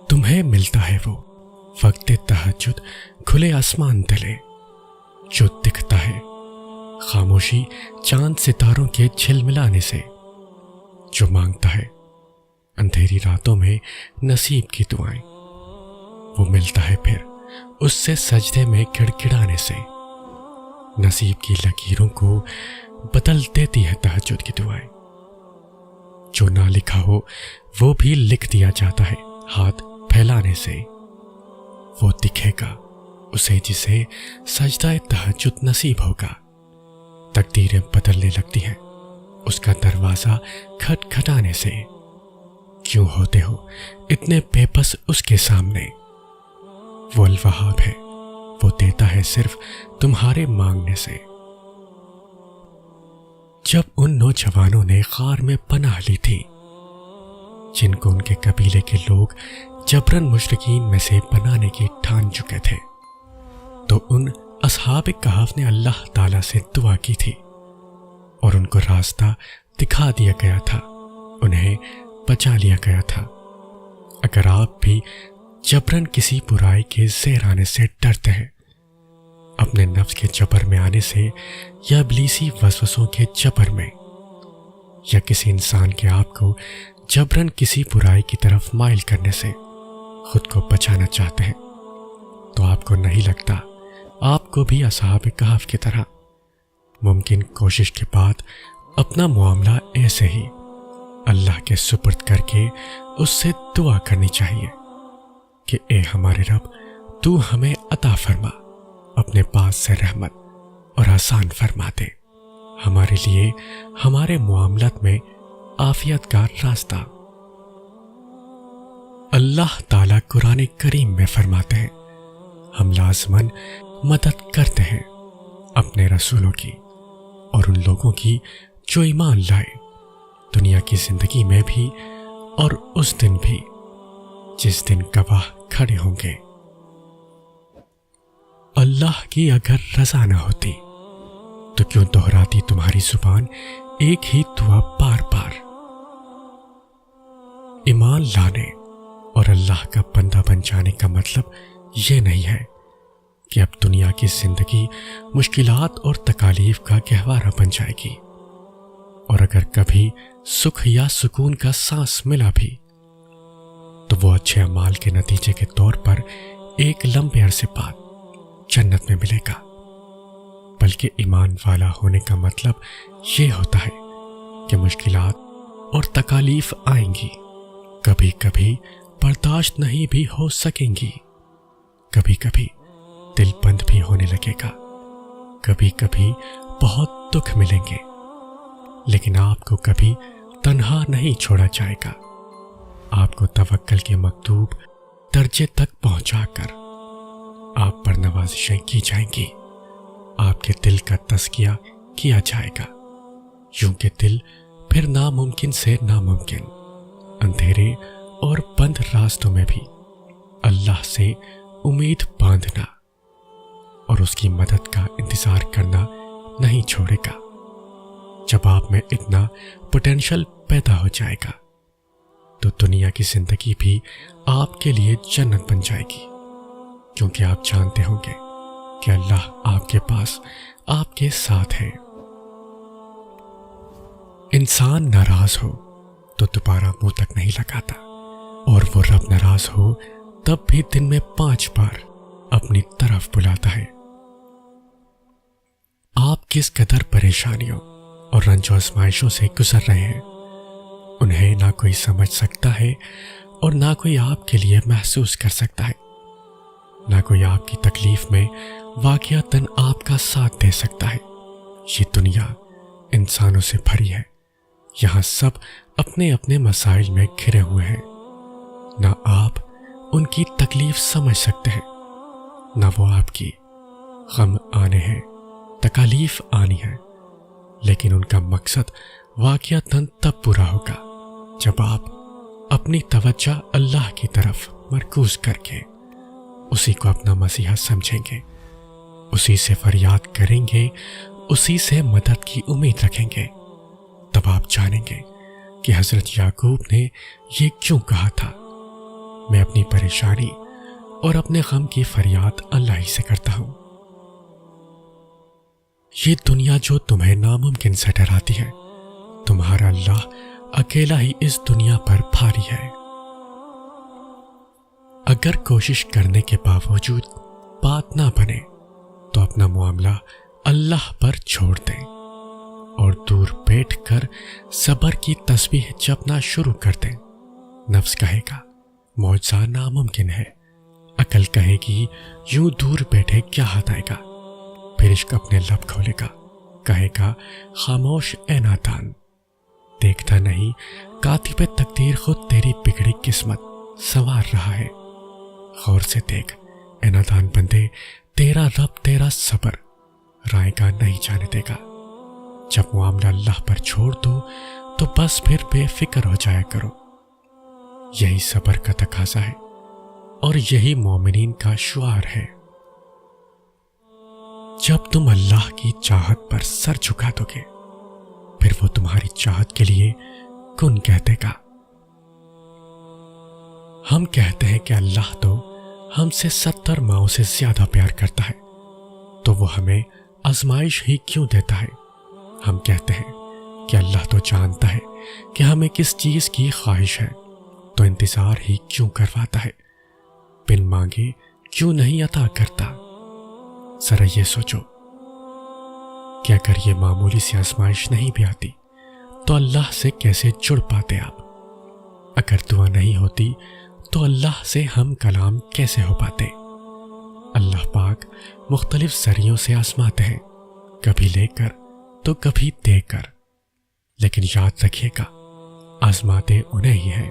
تمہیں ملتا ہے وہ وقت تہجد کھلے آسمان تلے، جو دکھتا ہے خاموشی چاند ستاروں کے جھلملانے سے، جو مانگتا ہے اندھیری راتوں میں نصیب کی دعائیں، وہ ملتا ہے پھر اس سے سجدے میں گڑگڑانے سے۔ نصیب کی لکیروں کو بدل دیتی ہے تہجد کی دعائیں، جو نہ لکھا ہو وہ بھی لکھ دیا جاتا ہے ہاتھ پھیلانے سے۔ وہ دکھے گا اسے جسے سجدہ تہجد نصیب ہوگا، تقدیریں بدلنے لگتی ہیں اس کا دروازہ کھٹکھٹانے سے۔ کیوں ہوتے ہو اتنے بے بس اس کے سامنے؟ وہ الوہاب ہے، وہ دیتا ہے صرف تمہارے مانگنے سے۔ جب ان نوجوانوں نے غار میں پناہ لی تھی، جن کو ان کے قبیلے کے لوگ جبراً مشرکین میں سے بنانے کی ٹھان چکے تھے، تو ان اصحاب کہف نے اللہ تعالیٰ سے دعا کی تھی اور ان کو راستہ دکھا دیا گیا تھا، انہیں بچا لیا گیا تھا۔ اگر آپ بھی جبراً کسی برائی کے زیر آنے سے ڈرتے ہیں، اپنے نفس کے جبر میں آنے سے یا ابلیسی وسوسوں کے جبر میں، یا کسی انسان کے آپ کو جبراً کسی برائی کی طرف مائل کرنے سے خود کو بچانا چاہتے ہیں، تو آپ کو نہیں لگتا آپ کو بھی اصحاب کہف کی طرح ممکن کوشش کے بعد اپنا معاملہ ایسے ہی اللہ کے سپرد کر کے اس سے دعا کرنی چاہیے کہ اے ہمارے رب، تو ہمیں عطا فرما، اپنے پاس سے رحمت اور آسان فرما دے، ہمارے لیے ہمارے معاملات میں عافیت کا راستہ۔ اللہ تعالیٰ قرآن کریم میں فرماتے ہیں، ہم لازماً مدد کرتے ہیں اپنے رسولوں کی اور ان لوگوں کی جو ایمان لائے، دنیا کی زندگی میں بھی اور اس دن بھی جس دن گواہ کھڑے ہوں گے۔ اللہ کی اگر رضا نہ ہوتی تو کیوں دہراتی تمہاری زبان ایک ہی دعا بار بار؟ ایمان لانے اور اللہ کا بندہ بن جانے کا مطلب یہ نہیں ہے کہ اب دنیا کی زندگی مشکلات اور تکالیف کا گہوارہ بن جائے گی، اور اگر کبھی سکھ یا سکون کا سانس ملا بھی تو وہ اچھے اعمال کے نتیجے کے طور پر ایک لمبے عرصے بعد جنت میں ملے گا۔ بلکہ ایمان والا ہونے کا مطلب یہ ہوتا ہے کہ مشکلات اور تکالیف آئیں گی، کبھی کبھی برداشت نہیں بھی ہو سکیں گی، کبھی کبھی دل بند بھی ہونے لگے گا، کبھی کبھی بہت دکھ ملیں گے، لیکن آپ کو کبھی تنہا نہیں چھوڑا جائے گا۔ آپ کو توکل کے مکتوب درجے تک پہنچا کر آپ پر نوازشیں کی جائیں گی، آپ کے دل کا تزکیہ کیا جائے گا، یوں کہ دل پھر ناممکن سے ناممکن، اندھیرے اور بند راستوں میں بھی اللہ سے امید باندھنا اور اس کی مدد کا انتظار کرنا نہیں چھوڑے گا۔ جب آپ میں اتنا پوٹینشل پیدا ہو جائے گا تو دنیا کی زندگی بھی آپ کے لیے جنت بن جائے گی، کیونکہ آپ جانتے ہوں گے کہ اللہ آپ کے پاس آپ کے ساتھ ہے۔ انسان ناراض ہو تو دوبارہ منہ تک نہیں لگاتا، اور وہ رب ناراض ہو تب بھی دن میں 5 بار اپنی طرف بلاتا ہے۔ آپ کس قدر پریشانیوں اور رنج و آزمائشوں سے گزر رہے ہیں، انہیں نہ کوئی سمجھ سکتا ہے اور نہ کوئی آپ کے لیے محسوس کر سکتا ہے، نہ کوئی آپ کی تکلیف میں واقعتاً آپ کا ساتھ دے سکتا ہے۔ یہ دنیا انسانوں سے بھری ہے، یہاں سب اپنے اپنے مسائل میں گھرے ہوئے ہیں، نہ آپ ان کی تکلیف سمجھ سکتے ہیں، نہ وہ آپ کی۔ غم آنے ہیں، تکالیف آنی ہے، لیکن ان کا مقصد واقعتاً تب پورا ہوگا جب آپ اپنی توجہ اللہ کی طرف مرکوز کر کے اسی کو اپنا مسیحا سمجھیں گے، اسی سے فریاد کریں گے، اسی سے مدد کی امید رکھیں گے۔ تب آپ جانیں گے کہ حضرت یعقوب نے یہ کیوں کہا تھا، میں اپنی پریشانی اور اپنے غم کی فریاد اللہ ہی سے کرتا ہوں۔ یہ دنیا جو تمہیں ناممکن سے ڈراتی ہے، تمہارا اللہ اکیلا ہی اس دنیا پر بھاری ہے۔ اگر کوشش کرنے کے باوجود بات نہ بنے تو اپنا معاملہ اللہ پر چھوڑ دیں اور دور بیٹھ کر صبر کی تسبیح جپنا شروع کر دیں۔ نفس کہے گا معجزہ ناممکن ہے، عقل کہے گی یوں دور بیٹھے کیا ہاتھ آئے گا، پھر عشق اپنے لب کھولے گا، کہے گا خاموش اے نادان، دیکھتا نہیں کاتب تقدیر خود تیری بگڑی قسمت سنوار رہا ہے۔ غور سے دیکھ اے نادان بندے، تیرا رب تیرا صبر رائے گا نہیں جانے دے گا۔ جب معاملہ اللہ پر چھوڑ دو تو بس پھر بے فکر ہو جایا کرو۔ یہی صبر کا تقاضا ہے اور یہی مومنین کا شعار ہے۔ جب تم اللہ کی چاہت پر سر جھکا دو گے پھر وہ تمہاری چاہت کے لیے کن کہہ دے گا۔ ہم کہتے ہیں کہ اللہ تو ہم سے 70 ماؤں سے زیادہ پیار کرتا ہے، تو وہ ہمیں آزمائش ہی کیوں دیتا ہے؟ ہم کہتے ہیں کہ اللہ تو جانتا ہے کہ ہمیں کس چیز کی خواہش ہے، تو انتظار ہی کیوں کرواتا ہے؟ بن مانگے کیوں نہیں عطا کرتا؟ ذرا یہ سوچو کہ اگر یہ معمولی سی آزمائش نہیں بھی آتی تو اللہ سے کیسے جڑ پاتے آپ؟ اگر دعا نہیں ہوتی تو اللہ سے ہم کلام کیسے ہو پاتے؟ اللہ پاک مختلف ذریعوں سے آزماتے ہیں، کبھی لے کر تو کبھی دے کر، لیکن یاد رکھیے گا آزماتے انہیں ہی ہیں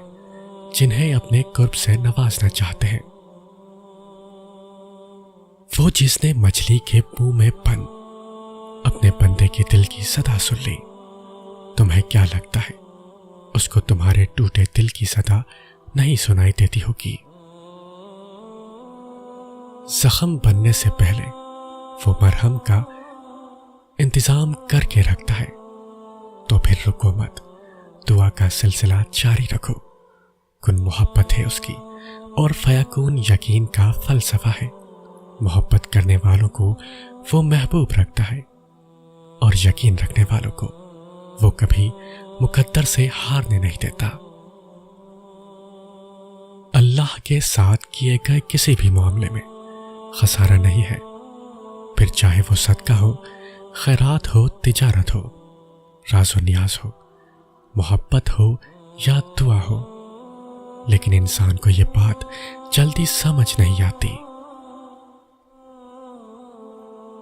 جنہیں اپنے قرب سے نوازنا چاہتے ہیں۔ وہ جس نے مچھلی کے منہ میں بند اپنے بندے کے دل کی صدا سن لی، تمہیں کیا لگتا ہے اس کو تمہارے ٹوٹے دل کی صدا نہیں سنائی دیتی ہوگی؟ زخم بننے سے پہلے وہ مرہم کا انتظام کر کے رکھتا ہے، تو پھر رکو مت، دعا کا سلسلہ جاری رکھو۔ کن محبت ہے اس کی اور فیکون یقین کا فلسفہ ہے۔ محبت کرنے والوں کو وہ محبوب رکھتا ہے اور یقین رکھنے والوں کو وہ کبھی مقدر سے ہارنے نہیں دیتا۔ اللہ کے ساتھ کیے گئے کسی بھی معاملے میں خسارہ نہیں ہے، پھر چاہے وہ صدقہ ہو، خیرات ہو، تجارت ہو، راز و نیاز ہو، محبت ہو یا دعا ہو۔ لیکن انسان کو یہ بات جلدی سمجھ نہیں آتی۔